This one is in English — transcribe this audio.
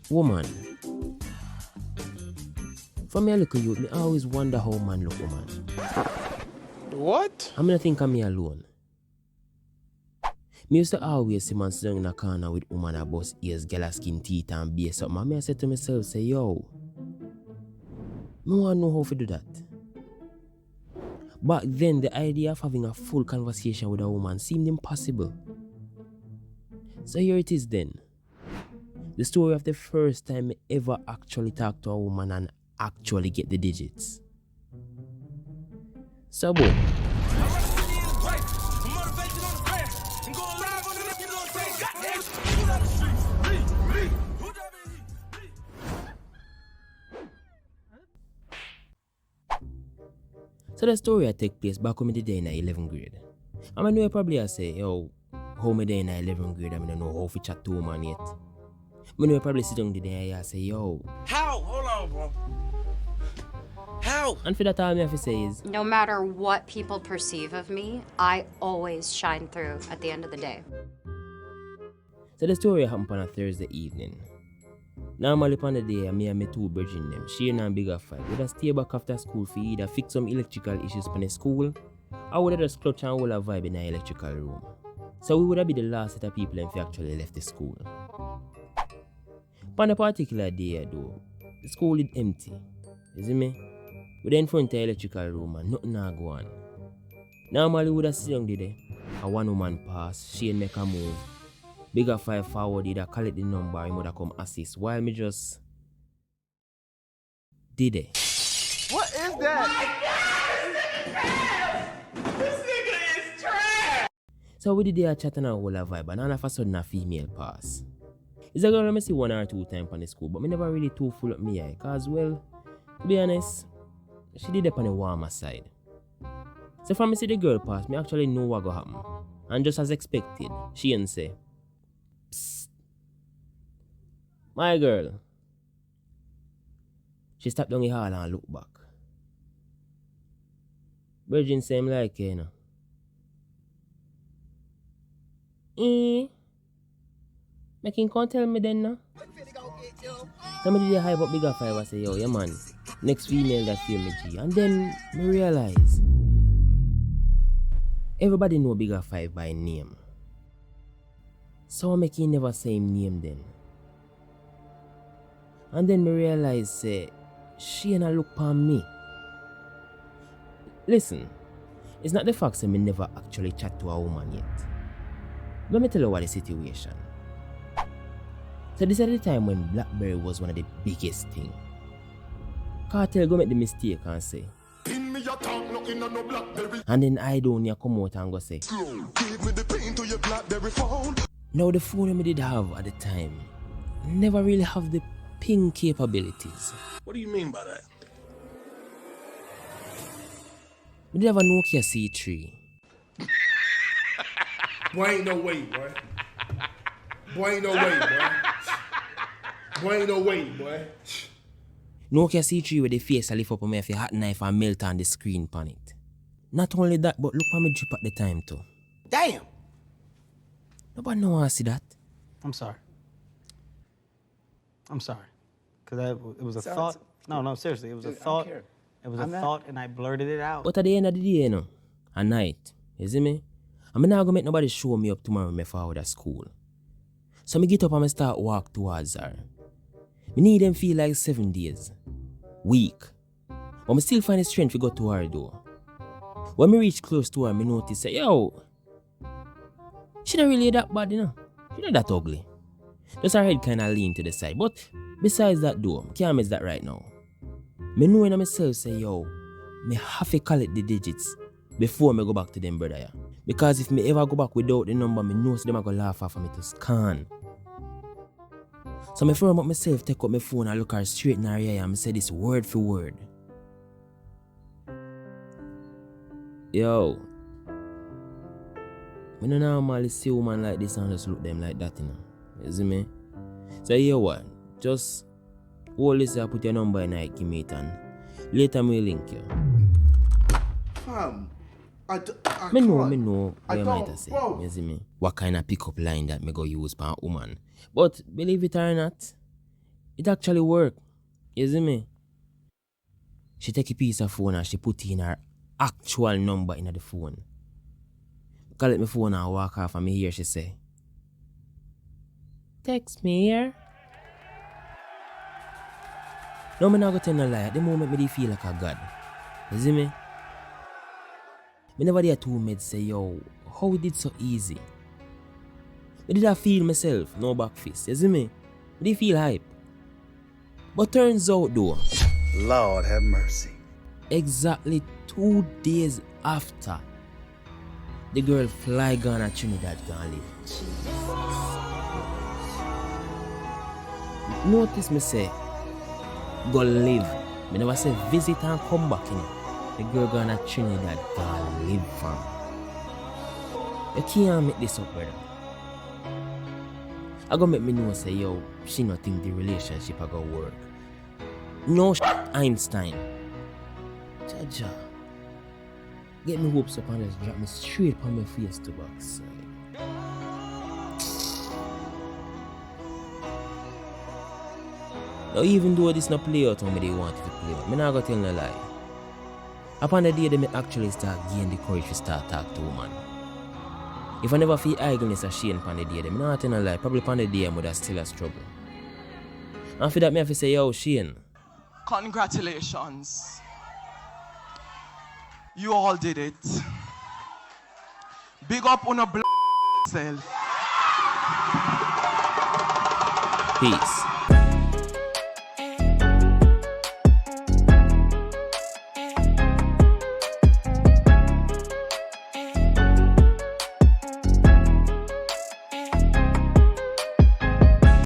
Woman. From me a little youth, me always wonder how man look woman. What? I'm gonna think of me alone. Me used to always see man sitting in a corner with woman a bust ears, gala skin teeth and beer something. And me I said to myself, say, yo, me wanna know how to do that. Back then, the idea of having a full conversation with a woman seemed impossible. So here it is then. The story of the first time I ever actually talked to a woman and actually get the digits. So boom. So the story I take place back when I did in 11th grade. I know you probably I say, yo, how me there in 11th grade, I don't know how to chat to a woman yet. I know you probably sit down there and say, yo. How? Hold on, bro. How? And for that all I have to say is, no matter what people perceive of me, I always shine through at the end of the day. So the story happened on a Thursday evening. Normally on the day, me and my two brethren them, she and a bigger fight. Would I stay back after school for either fix some electrical issues in the school, or would I just clutch and hold a vibe in the electrical room. So we would have been the last set of people if we actually left the school. On a particular day though, the school is empty. You see me? We're in front of the electrical room and nothing not go on. Normally we would have sit down there, a one woman pass, she make a move. Bigger 5 forward, either call it the number, and would have come assist. While me just did it. What is that? This nigga is trash! So we did there chat and a whole vibe, and all of a sudden a female pass. It's a girl I see 1 or 2 times on the school, but me never really too full up me eye, cause well, to be honest, she did it on the warmer side. So from me see the girl pass, me actually know what go happen. And just as expected, she and say, psst, my girl. She stepped down the hall and looked back. Virgin same like you know. Making can't tell me then no. Somebody did hype up bigger 5 and say, yo, yeah man, next female that feel me G. And then me realize everybody know bigger 5 by name. So I make him never say him name then. And then me realize say she ain't a look upon me. Listen, it's not the fact that me never actually chat to a woman yet. Let me tell you what the situation. So this is the time when BlackBerry was one of the biggest thing. Cartel go make the mistake and say, and then I don't come out and go say, now the phone I did have at the time never really have the ping capabilities. What do you mean by that? We did have a Nokia C3. Boy, ain't no way, boy. Boy, ain't no way, boy. Boy, ain't no way, boy. Nokia C3 with the face I lift up on me if a hot knife and melt on the screen pan it. Not only that, but look at me drip at the time too. Damn! Nobody know want to see that. I'm sorry. I'm sorry. Because it was a thought. No, seriously. It was a thought. It was a thought and I blurted it out. But at the end of the day, you know, at night, you see me? I'm not going to make nobody show me up tomorrow when I forward at school. So I get up and I start walk towards her. I need them feel like 7 days. Week. But I still find the strength to go to her though. When I reach close to her, I notice say, yo, she not really that bad, you know. She not that ugly. Just her head kind of lean to the side. But besides that though, I can't miss that right now. I know in myself say, yo, I have to call it the digits before I go back to them brother. Yeah. Because if me ever go back without the number, I know them are going to laugh off me to scan. So I firm up myself, take up my phone and look her straight in her eye and I say this word for word. Yo, I don't normally see a woman like this and just look them like that, you know. You see me? So you know what? Just hold this and put your number in I give me and later me link you. Fam, Me know what you might say. You see me? What kind of pickup line that me go use for a woman. But believe it or not, It actually worked. You see me? She take a piece of phone and she put in her actual number in the phone. Collect my phone and walk off and me hear she say, text me here. No, me not go tell no lie. At the moment me dey feel like a god. You see me? Me never hear two mates say, yo, how we did so easy. Me did I feel myself, no back fist. You see me? Me dey feel hype. But turns out though, Lord have mercy. exactly 2 days after, the girl fly gone at Trinidad gone live. Notice me say, go live. Me never say visit and come back in it. The girl gone at Trinidad gone live from. You can't make this up, brother. I gonna make me know say, yo, she not think the relationship a go work. No Einstein. Jaja. Get me hopes up and just drop me straight on my face to backside. Now even though this not play out how they want it to play out, me not gonna tell no lie. Upon the day they may actually start gain the courage to start talk to woman. If I never feel idleness or shame upon the day, them not tell no lie. Probably upon the day I would have still a struggle. And for that me have to say, yo, Shane. Congratulations. You all did it. Big up on a self. Peace.